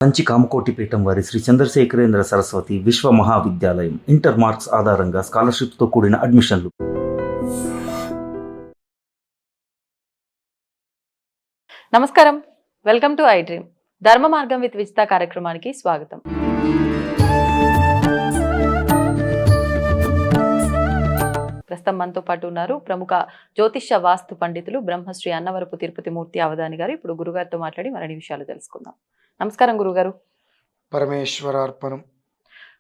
కంచి కామకోటి పీఠం వారి శ్రీ చంద్రశేఖరేంద్ర సరస్వతి విశ్వ మహావిద్యాలయం ఇంటర్ మార్క్స్ ఆధారంగా స్కాలర్షిప్తో కూడిన అడ్మిషన్లు. నమస్కారం, వెల్కమ్ టు ఐ డ్రీమ్. ధర్మ మార్గం విత్ విజిత కార్యక్రమానికి స్వాగతం. ప్రస్తుతం మనతో పాటు ఉన్నారు ప్రముఖ జ్యోతిష్య వాస్తు పండితులు బ్రహ్మశ్రీ అన్నవరపు తిరుపతి మూర్తి అవధాని గారు. ఇప్పుడు గురుగారితో మాట్లాడి మరిన్ని విషయాలు తెలుసుకుందాం. నమస్కారం గురుగారు. పరమేశ్వరార్పణం.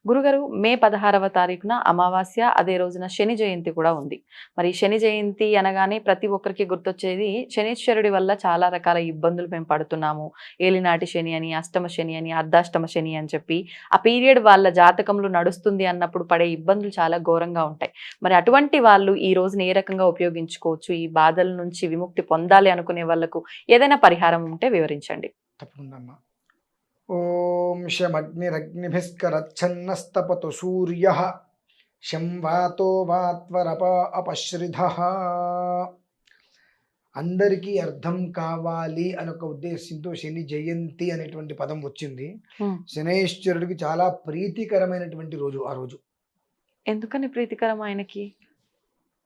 గురుగారు, మే 16వ తారీఖున అమావాస్య, అదే రోజున శని జయంతి కూడా ఉంది. మరి శని జయంతి అనగానే ప్రతి ఒక్కరికి గుర్తొచ్చేది శనీశ్వరుడి వల్ల చాలా రకాల ఇబ్బందులు మేము పడుతున్నాము. ఏలినాటి శని అని, అష్టమ శని అని, అర్ధాష్టమ శని అని చెప్పి ఆ పీరియడ్ వాళ్ళ జాతకంలో నడుస్తుంది అన్నప్పుడు పడే ఇబ్బందులు చాలా ఘోరంగా ఉంటాయి. మరి అటువంటి వాళ్ళు ఈ రోజున ఏ రకంగా ఉపయోగించుకోవచ్చు? ఈ బాధల నుంచి విముక్తి పొందాలి అనుకునే వాళ్ళకు ఏదైనా పరిహారం ఉంటే వివరించండి. తప్పకుండా. ఓం శమగ్నిరగ్నిభిస్కరచ్ఛన్నస్తపతు సూర్యః శం వాతో వాత్వరప అపశ్రిధః. అందరికీ అర్థం కావాలి అని ఒక ఉద్దేశంతో శని జయంతి అనేటువంటి పదం వచ్చింది. శనేశ్వరుడికి చాలా ప్రీతికరమైనటువంటి రోజు ఆ రోజు. ఎందుకని ప్రీతికరం ఆయనకి?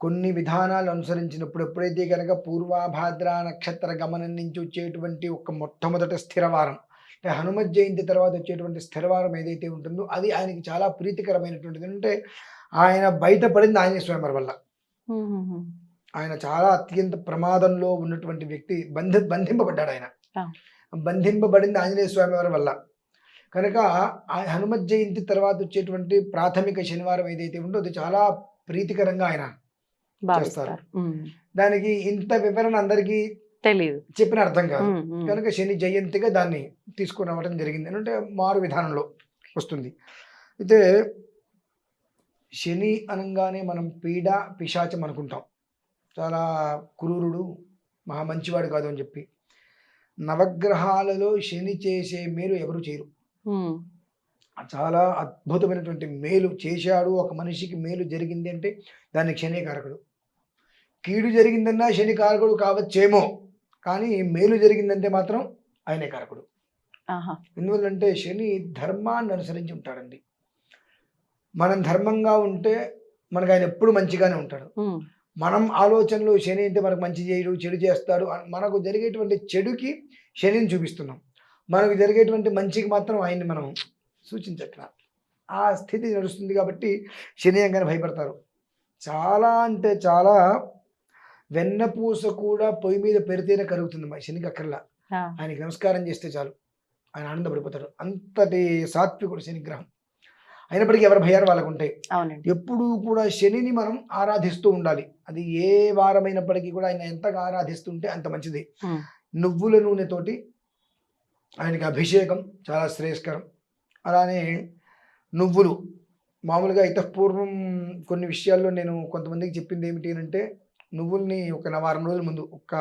కొన్ని విధానాలు అనుసరించినప్పుడు ఎప్పుడైతే కనుక పూర్వాభాద్ర నక్షత్ర గమనం నుంచి వచ్చేటువంటి ఒక మొట్టమొదటి స్థిరవారం, అంటే హనుమత్ జయంతి తర్వాత వచ్చేటువంటి స్థిరవారం ఏదైతే ఉంటుందో అది ఆయనకి చాలా ప్రీతికరమైనటువంటిది. అంటే ఆయన బయటపడింది ఆంజనేయ స్వామి వల్ల. ఆయన చాలా అత్యంత ప్రమాదంలో ఉన్నటువంటి వ్యక్తి, బంధింపబడ్డాడు. ఆయన బంధింపబడింది ఆంజనేయ స్వామి వారి వల్ల. కనుక ఆ హనుమత్ జయంతి తర్వాత వచ్చేటువంటి ప్రాథమిక శనివారం ఏదైతే ఉందో అది చాలా ప్రీతికరంగా ఆయన చేస్తారు. దానికి ఇంత వివరణ అందరికీ తెలియదు, చెప్పిన అర్థం కాదు. కనుక శని జయంతిగా దాన్ని తీసుకుని రావడం జరిగింది. అంటే మారు విధానంలో వస్తుంది. అయితే శని అనగానే మనం పీడ పిశాచం అనుకుంటాం, చాలా క్రూరుడు, మహా మంచివాడు కాదు అని చెప్పి. నవగ్రహాలలో శని చేసే మేలు ఎవరు చేయరు. చాలా అద్భుతమైనటువంటి మేలు చేశాడు. ఒక మనిషికి మేలు జరిగింది అంటే దానికి శని కారకుడు. కీడు జరిగిందన్నా శని కారకుడు కావచ్చేమో, కానీ మేలు జరిగిందంటే మాత్రం ఆయనే కారకుడు. ఎందువల్లంటే శని ధర్మాన్ని అనుసరించి ఉంటాడండి. మనం ధర్మంగా ఉంటే మనకు ఆయన ఎప్పుడు మంచిగానే ఉంటాడు. మనం ఆలోచనలు శని అంటే మనకు మంచి చేయడు, చెడు చేస్తాడు. మనకు జరిగేటువంటి చెడుకి శనిని చూపిస్తున్నాం, మనకు జరిగేటువంటి మంచికి మాత్రం ఆయన్ని మనం సూచించట్లా. ఆ స్థితి నడుస్తుంది. కాబట్టి శని అంగానే భయపడతారు. చాలా అంటే చాలా వెన్నపూస కూడా పొయ్యి మీద పెడితేనే కరుగుతుంది. మా శనికి అక్కర్లా, ఆయనకి నమస్కారం చేస్తే చాలు, ఆయన ఆనందపడిపోతాడు. అంతటి సాత్వికుడు శనిగ్రహం. అయినప్పటికీ ఎవరి భయాలు వాళ్ళకు ఉంటాయి. ఎప్పుడూ కూడా శనిని మనం ఆరాధిస్తూ ఉండాలి. అది ఏ వారమైనప్పటికీ కూడా ఆయన ఎంతగా ఆరాధిస్తుంటే అంత మంచిది. నువ్వుల నూనెతోటి ఆయనకి అభిషేకం చాలా శ్రేయస్కరం. అలానే నువ్వులు మామూలుగా ఇతపూర్వం కొన్ని విషయాల్లో నేను కొంతమందికి చెప్పింది ఏమిటి అంటే, నువ్వుల్ని ఒక వారం రోజుల ముందు ఒక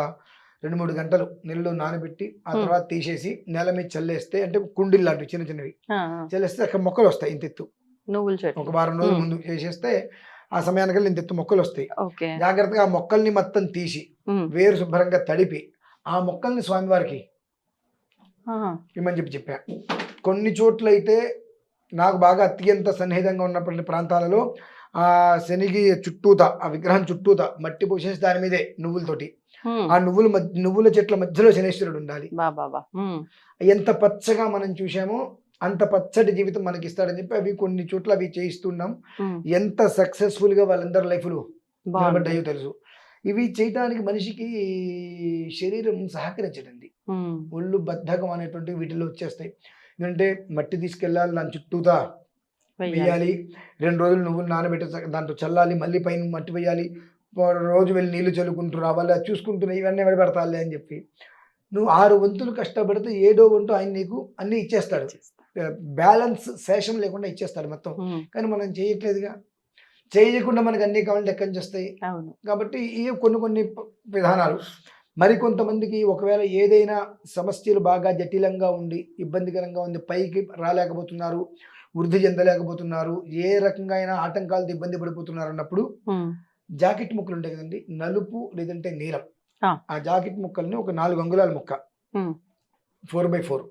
2-3 గంటలు నీళ్ళలో నానబెట్టి ఆ తర్వాత తీసేసి నేల మీద చల్లేస్తే, అంటే కుండీలు లాంటివి చిన్న చిన్నవి చల్లేస్తే అక్కడ మొక్కలు వస్తాయి. ఇంతెత్తు నువ్వులు ఒక వారం రోజుల ముందు చేసేస్తే ఆ సమయానికల్లా ఇంతెత్తు మొక్కలు వస్తాయి. జాగ్రత్తగా ఆ మొక్కల్ని మొత్తం తీసి వేరు శుభ్రంగా తడిపి ఆ మొక్కల్ని స్వామివారికి ఇమ్మని చెప్పా. కొన్ని చోట్ల అయితే నాకు బాగా అత్యంత సన్నిహితంగా ఉన్నటువంటి ప్రాంతాలలో ఆ శనికి చుట్టూత, ఆ విగ్రహం చుట్టూత మట్టి పోసేసి దాని మీదే నువ్వులతోటి, ఆ నువ్వుల చెట్ల మధ్యలో శనేశ్వరుడు ఉండాలి. ఎంత పచ్చగా మనం చూసామో అంత పచ్చటి జీవితం మనకి ఇస్తాడని చెప్పి అవి కొన్ని చోట్ల అవి చేయిస్తున్నాం. ఎంత సక్సెస్ఫుల్ గా వాళ్ళందరి లైఫ్లు నిలబడ్డాయో తెలుసు. ఇవి చేయడానికి మనిషికి శరీరం సహకరించడండి. ఒళ్ళు బద్ధకం అనేటువంటి వీటిలో వచ్చేస్తాయి. ఎందుకంటే మట్టి తీసుకెళ్ళాలి, దాని చుట్టూతా వేయాలి, 2 రోజులు నువ్వులు నానబెట్టి దాంట్లో చల్లాలి, మళ్ళీ పైన మట్టి వేయాలి, రోజు వెళ్ళి నీళ్లు చల్లుకుంటూ రావాలి, అది చూసుకుంటున్నా ఇవన్నీ ఎవరు పెడతాలే అని చెప్పి నువ్వు 6 వంతులు కష్టపడితే 7వ వంతు ఆయన నీకు అన్ని ఇచ్చేస్తాడు. బ్యాలెన్స్ శేషం లేకుండా ఇచ్చేస్తాడు మొత్తం. కానీ మనం చేయట్లేదుగా. చేయకుండా మనకు అన్ని కావాలంటే ఎక్కడి నుంచి వస్తాయి. కాబట్టి ఈ కొన్ని విధానాలు. మరికొంతమందికి ఒకవేళ ఏదైనా సమస్యలు బాగా జటిలంగా ఉండి ఇబ్బందికరంగా ఉంది, పైకి రాలేకపోతున్నారు, వృద్ధి చెందలేకపోతున్నారు, ఏ రకంగా అయినా ఆటంకాలతో ఇబ్బంది పడిపోతున్నారు అన్నప్పుడు జాకెట్ ముక్కలు ఉంటాయి కదండి, నలుపు లేదంటే నీలం, ఆ జాకెట్ ముక్కల్ని ఒక 4 అంగుళాల ముక్క 4x4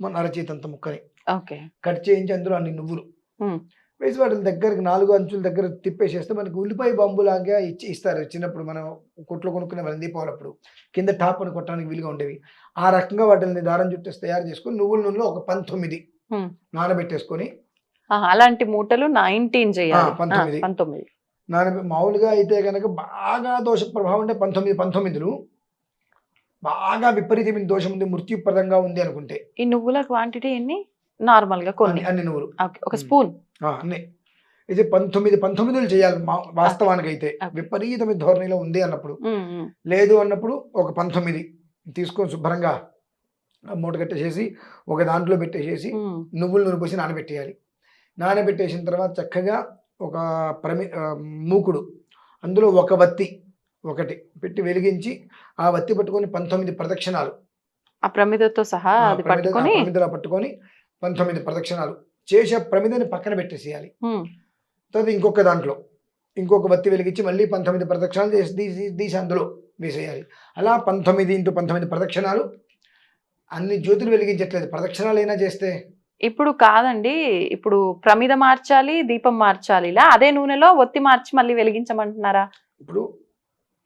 మన అరచేతంత ముక్కని ఓకే. కట్ చేయించి అందులో అన్ని నువ్వులు ఉమ్, వేసి వాటి దగ్గరికి 4 అంచుల దగ్గర తిప్పేసేస్తే మనకి ఉల్లిపాయ బాంబులాగా ఇస్తారు చిన్నప్పుడు మనం కొట్లో కొనుక్కునే వాళ్ళని దీపావళప్పుడు కింద టాప్ అని కొట్టడానికి వీలుగా ఉండేవి. ఆ రకంగా వాటిని దారం చుట్టేసి తయారు చేసుకొని నువ్వుల నూనెలో ఒక 19 ఉమ్. నానబెట్టేసుకొని అలాంటి మూటలు 19 చేయాలి. 19 19. మామూలుగా అయితే కనుక బాగా దోష ప్రభావం అంటే 19 బాగా విపరీతమైన దోషం ఉంది మృత్యుప్రదంగా ఉంది అనుకుంటే ఈ నువ్వుల క్వాంటిటీ ఎన్ని? నార్మల్ గా కొన్ని. అన్ని నువ్వులు ఓకే, ఒక స్పూన్. అన్నీ ఇది 19 చేయాలి వాస్తవానికి అయితే Okay. విపరీతమైన ధోరణిలో ఉంది అన్నప్పుడు. లేదు అన్నప్పుడు ఒక 19 తీసుకొని శుభ్రంగా మూట కట్టేసేసి ఒక దాంట్లో పెట్టేసేసి నువ్వుల నూనె పోసి నానబెట్టేయాలి. నానబెట్టేసిన తర్వాత చక్కగా ఒక మూకుడు అందులో ఒక వత్తి ఒకటి పెట్టి వెలిగించి ఆ వత్తి పట్టుకొని 19 ప్రదక్షిణాలు ఆ ప్రమిదతో సహా అది పట్టుకొని ప్రమిదలా పట్టుకొని 19 ప్రదక్షిణాలు చేసే ప్రమిదని పక్కన పెట్టేసేయాలి. తర్వాత ఇంకొక దాంట్లో ఇంకొక వత్తి వెలిగించి మళ్ళీ 19 ప్రదక్షిణాలు తీసి అందులో వేసేయాలి. అలా 19x19 ప్రదక్షిణాలు. అన్ని జ్యోతులు వెలిగించట్లేదు, ప్రదక్షిణాలు అయినా చేస్తే. ఇప్పుడు కాదండి, ఇప్పుడు ప్రమిద మార్చాలి, దీపం మార్చాలి, ఇలా అదే నూనెలో ఒత్తి మార్చి మళ్ళీ వెలిగించమంటున్నారా? ఇప్పుడు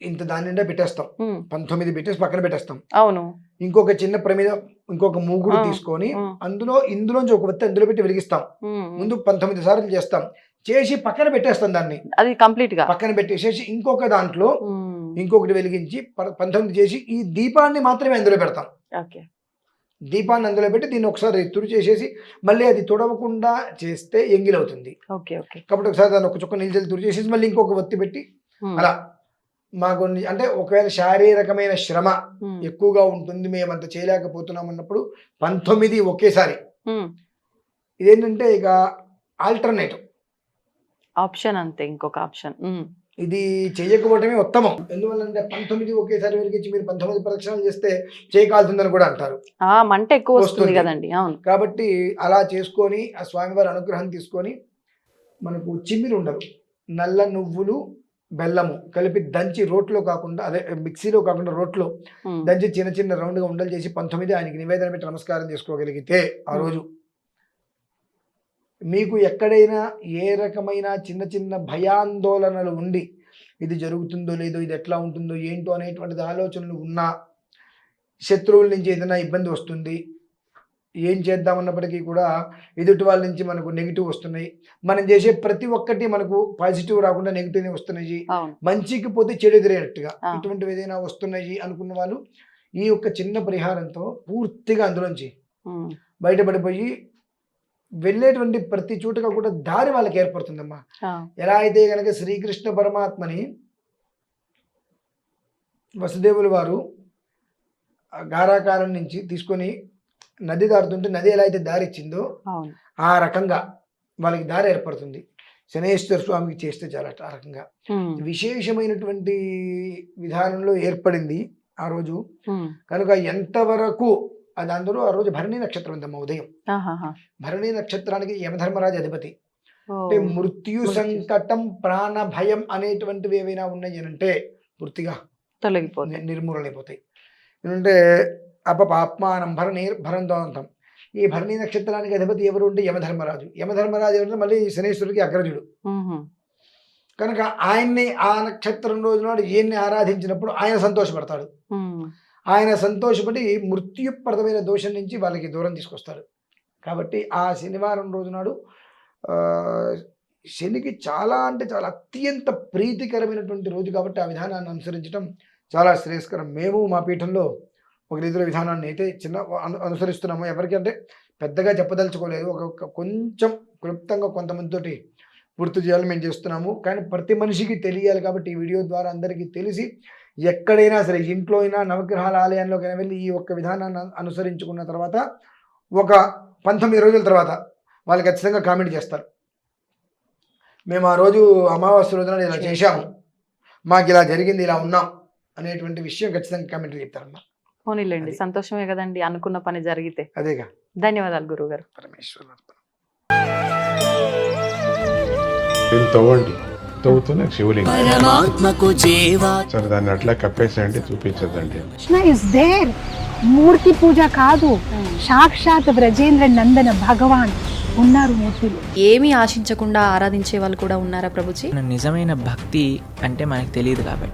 ఇంత దాని నిండా పెట్టేస్తాం, 19 పెట్టేసి పక్కన పెట్టేస్తాం. అవును. ఇంకొక చిన్న ప్రమిద ఇంకొక మూగుడు తీసుకొని ఇందులోంచి ఒక వత్తి అందులో పెట్టి వెలిగిస్తాం. ముందు 19 సార్లు చేస్తాం, చేసి పక్కన పెట్టేస్తాం దాన్ని. అది కంప్లీట్ గా పక్కన పెట్టేసేసి ఇంకొక దాంట్లో ఇంకొకటి వెలిగించి 19 చేసి ఈ దీపాన్ని మాత్రమే అందులో పెడతాం. దీపాన్ని అందులో పెట్టి దీన్ని ఒకసారి తుడి చేసేసి మళ్ళీ అది తుడవకుండా చేస్తే ఎంగిలవుతుంది. కాబట్టి ఒకసారి దాన్ని ఒక చుక్క నీళ్ళు తుడి చేసేసి మళ్ళీ ఇంకొక వత్తి పెట్టి అలా మాకు అంటే ఒకవేళ శారీరకమైన శ్రమ ఎక్కువగా ఉంటుంది, మేమంత చేయలేకపోతున్నాం అన్నప్పుడు 19 ఒకేసారి. ఇదేంటంటే ఇక ఆల్టర్నేటివ్ ఆప్షన్, అంతే, ఇంకొక ఆప్షన్. ఇది చేయకపోవటమే ఉత్తమం. ఎందువల్లంటే 19 ఒకేసారి వెలిగించి మీరు 19 ప్రదక్షిణాలు చేస్తే చేయకాల్సిందని కూడా అంటారు, మంట ఎక్కువ వస్తుంది కదండి. అవును. కాబట్టి అలా చేసుకొని ఆ స్వామివారి అనుగ్రహం తీసుకొని మనకు చిమ్మిరి ఉండలు, నల్ల నువ్వులు, బెల్లము కలిపి దంచి రోట్లో కాకుండా అదే మిక్సీలో కాకుండా రోట్లో దంచి చిన్న చిన్న రౌండ్గా ఉండలు చేసి 19 ఆయనకి నివేదన పెట్టి నమస్కారం చేసుకోగలిగితే ఆ రోజు మీకు ఎక్కడైనా ఏ రకమైన చిన్న చిన్న భయాందోళనలు ఉండి ఇది జరుగుతుందో లేదో, ఇది ఎట్లా ఉంటుందో ఏంటో అనేటువంటిది ఆలోచనలు ఉన్నా, శత్రువుల నుంచి ఏదైనా ఇబ్బంది వస్తుంది, ఏం చేద్దామన్నప్పటికీ కూడా ఎదుటి వాళ్ళ నుంచి మనకు నెగిటివ్ వస్తున్నాయి, మనం చేసే ప్రతి ఒక్కటి మనకు పాజిటివ్ రాకుండా నెగిటివ్ వస్తున్నాయి, మంచికి పోతే చెడు ఎదురైనట్టుగా ఇటువంటివి ఏదైనా వస్తున్నాయి అనుకున్న వాళ్ళు ఈ యొక్క చిన్న పరిహారంతో పూర్తిగా అందులోంచి బయటపడిపోయి వెళ్ళేటువంటి ప్రతి చోటుగా కూడా దారి వాళ్ళకి ఏర్పడుతుందమ్మా. ఎలా అయితే కనుక శ్రీకృష్ణ పరమాత్మని వసుదేవుల వారు గారాకారం నుంచి తీసుకొని నది దారుతుంటే నది ఎలా అయితే దారి ఇచ్చిందో ఆ రకంగా వాళ్ళకి దారి ఏర్పడుతుంది. శనేశ్వర స్వామికి చేస్తే చాలా ఆ రకంగా విశేషమైనటువంటి విధానంలో ఏర్పడింది ఆ రోజు. కనుక ఎంతవరకు అది అందరూ ఆ రోజు భరణి నక్షత్రం ఉందమ్మా. ఉదయం భరణి నక్షత్రానికి యమధర్మరాజు అధిపతి. అంటే మృత్యు సంకటం, ప్రాణ భయం అనేటువంటివి ఏవైనా ఉన్నాయి అంటే పూర్తిగా తొలగిపోతాయి, నిర్మూలనైపోతాయి. ఎందుకంటే పాప్మానం భరంతోంతం. ఈ భరణి నక్షత్రానికి అధిపతి ఎవరు అంటే యమధర్మరాజు. యమధర్మరాజు ఎవరంటే మళ్ళీ శనేశ్వరుడికి అగ్రజుడు. కనుక ఆయన్ని ఆ నక్షత్రం రోజు నాడు ఈయన్ని ఆరాధించినప్పుడు ఆయన సంతోషపడతాడు. ఆయన సంతోషపడి మృత్యుప్రదమైన దోషం నుంచి వాళ్ళకి దూరం తీసుకొస్తాడు. కాబట్టి ఆ శనివారం రోజు నాడు శనికి చాలా అంటే చాలా అత్యంత ప్రీతికరమైనటువంటి రోజు కాబట్టి ఆ విధానాన్ని అనుసరించడం చాలా శ్రేయస్కరం. మేము మా పీఠంలో ఒక రీతిలో విధానాన్ని అయితే అనుసరిస్తున్నాము. ఎవరికి అంటే పెద్దగా చెప్పదలుచుకోలేదు, ఒక కొంచెం క్లుప్తంగా కొంతమందితోటి పూర్తి చేయాలని మేము చేస్తున్నాము. కానీ ప్రతి మనిషికి తెలియాలి కాబట్టి ఈ వీడియో ద్వారా అందరికీ తెలిసి ఎక్కడైనా సరే ఇంట్లో అయినా నవగ్రహాల ఆలయంలోకైనా వెళ్ళి ఈ ఒక్క విధానాన్ని అనుసరించుకున్న తర్వాత ఒక 19 రోజుల తర్వాత వాళ్ళు ఖచ్చితంగా కామెంట్ చేస్తారు, మేము ఆ రోజు అమావాస్య రోజున ఇలా చేశాము, మాకు ఇలా జరిగింది, ఇలా ఉన్నాం అనేటువంటి విషయం ఖచ్చితంగా కామెంట్ చెప్తారమ్మా. పోనీలేండి, సంతోషమే కదండి అనుకున్న పని జరిగితే. అదేగా. ధన్యవాదాలు గురువు గారు. పరమేశ్వర తవ్వండి, తవ్వుతున్న శివలింగం. సరే దాన్ని అట్లా కప్పేసేయండి, చూపించదండి. Krishna is there. మూర్తి పూజ కాదు, సాక్షాత్ బ్రజేంద్ర నందన భగవాన్ ఉన్నారు మూర్తిలో. ఏమీ ఆశించకుండా ఆరాధించే వాళ్ళు కూడా ఉన్నారా ప్రభుజీ? నిజమైన భక్తి అంటే మనకు తెలియదు కాబట్టి